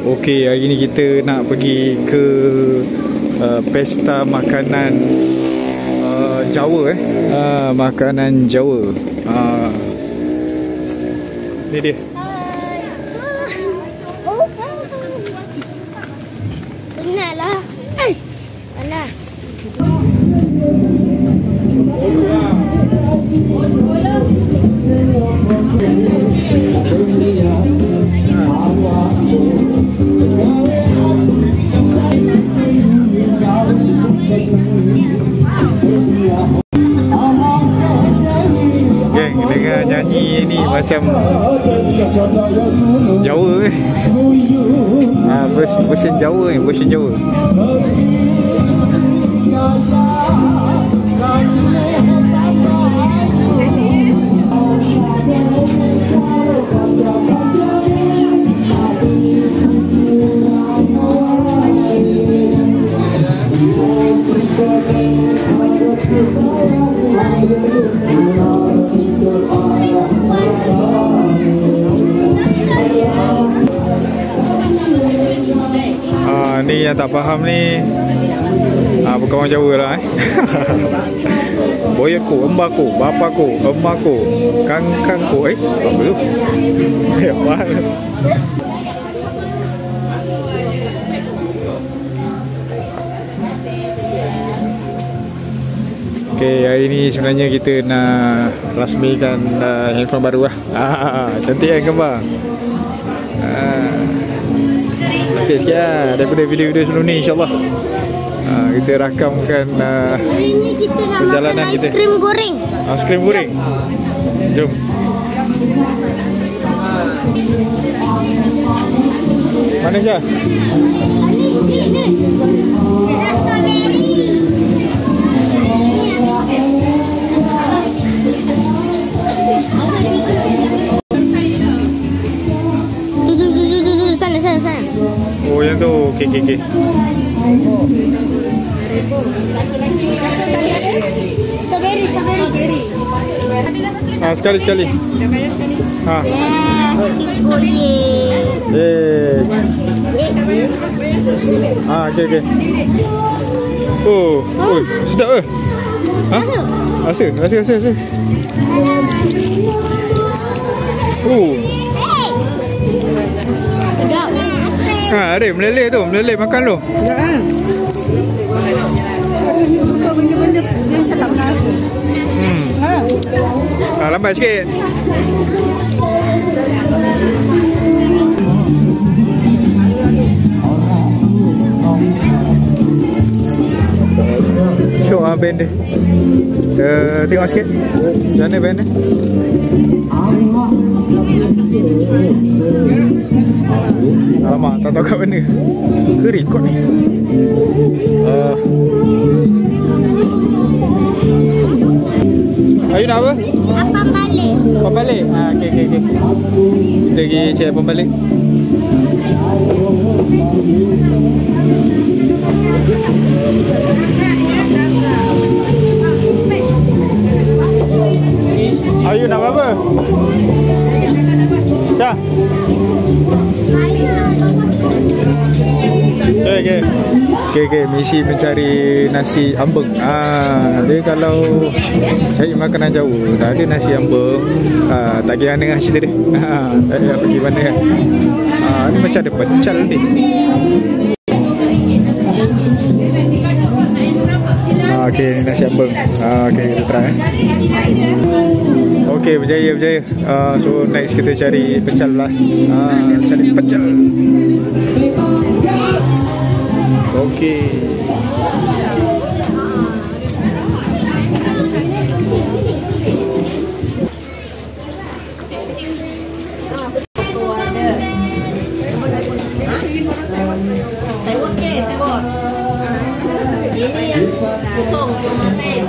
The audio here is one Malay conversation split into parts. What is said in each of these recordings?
Okey, hari ni kita nak pergi ke pesta makanan Jawa makanan Jawa. Ni dia. Penatlah. Panas. Geng, dengar nyanyi ni macam Jawa version Jawa ni, version Jawa. Ni yang tak faham ni bukan orang Jawa lah boyakku, embaku, bapaku, emakku, kangkangku. Apa tu? Apa? Okay, hari ni sebenarnya kita nak rasmikan handphone baru lah. Cantik kan gambar? Cantik sikit lah daripada video-video sebelum ni, insyaAllah. Kita rakamkan Hari ni kita nak perjalanan makan kita. aiskrim goreng. Aiskrim goreng? Jom. Mana Syah? Ni. Strawberry. Sana. Oh, yang tu. Okay. Strawberry. Sekali. Yes, kita boleh. Okay. Oh, sedap ke? Rasa. Ada meleleh makan lu. Benda-benda yang macam tak pernah rasa. Lambat sikit. Syok band dia. Tengok sikit. Macam mana band dia? Alamak, tak tahu kat mana. Ke record ni? Ayu nak apa? Apam balik. Apam balik? Okay. Kita pergi cek apam balik. Ayu nak apa? Syah? Okay, misi mencari nasi ambeng. Dia kalau cari makanan Jawa, tak ada nasi ambeng, tak kira mana cerita dia. Tak ada pergi mana kan. Ni macam ada pecal ni. Okay, ni nasi ambeng. Okay, kita try. Okay, berjaya. So next kita cari pecal lah. Cari pecal. Okay. Ini yang kosong, masin.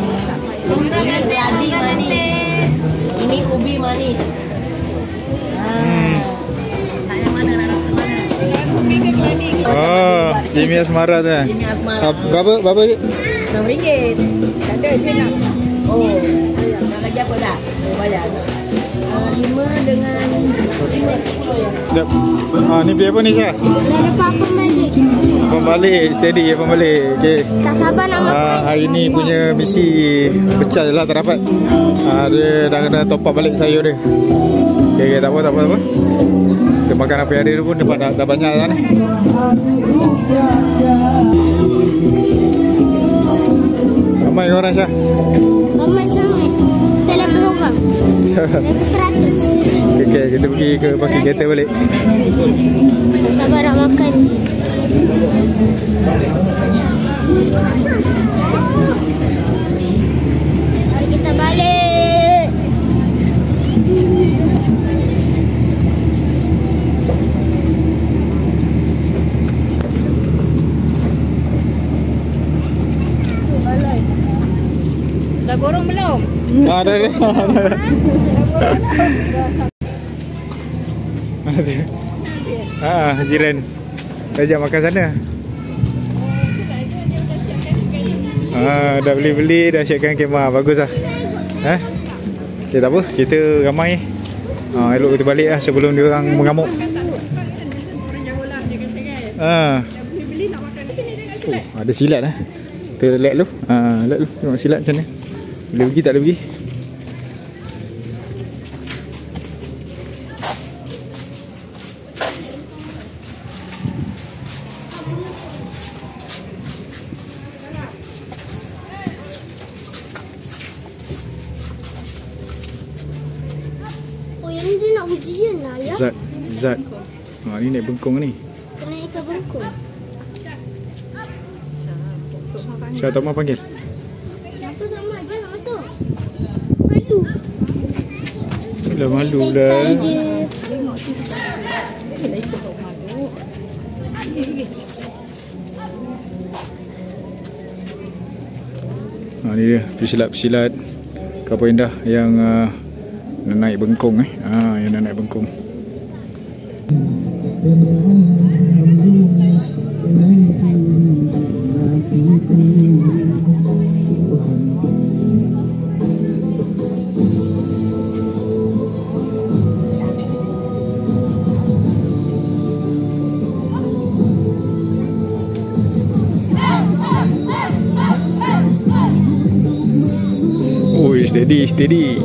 Ini adi manis. Ini ubi manis. Yang mana nak rasa mana? Ubi ke keladi? Jimmy Asmara tu kan? Jimmy Asmara. Berapa je? RM6. Tak ada, dia nak. Oh, nak lagi apa dah? Bayar. 5 dengan 5. Sekejap. Ni beli apa ni, Syah? Dah dapat pembalik. Pembalik, steady ya pembalik. Okey. Tak sabar nak makan. Hari ni punya misi pecah je lah, tak dapat. Dia dah kena top up balik sayur dia. Okey, tak apa. Kita makan apa yang ada tu pun dah banyak dah ni. Ramai orang, Syah? Ramai sangat. Saya lebih orang. Lebih 100. Okey, kita pergi ke parking kereta balik. Tak sabar nak makan. Mari kita balik. Dah gorong belum? Dah. Jiran ajak makan sana. Dah beli, dah siapkan kemah. Bagus lah. Okay, tak apa, kita ramai. Elok kita balik lah sebelum dia orang mengamuk. Ada silat lah. Kita let dulu. Let dulu. Tengok silat macam mana. Boleh pergi tak boleh pergi. Oh, yang ni dia nak ujian lah ya. Zat. Ni naik bengkong ni. Kena ikan bengkong. Syah, tak mau panggil. Kenapa tak mak je nak masuk? Malu. Dah malu lah. Ikan je. Ni dia pesilat kapal indah yang nak naik bengkong yang nak naik bengkong. Steady.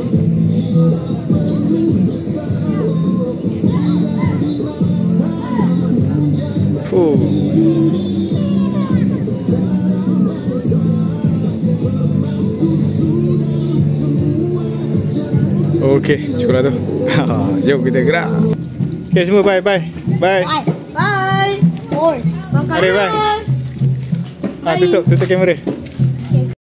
Okey, cukup lah tu. Jom kita gerak. Okey semua, bye. Bye. Oi, makan. Mari, bye. Tutup kamera.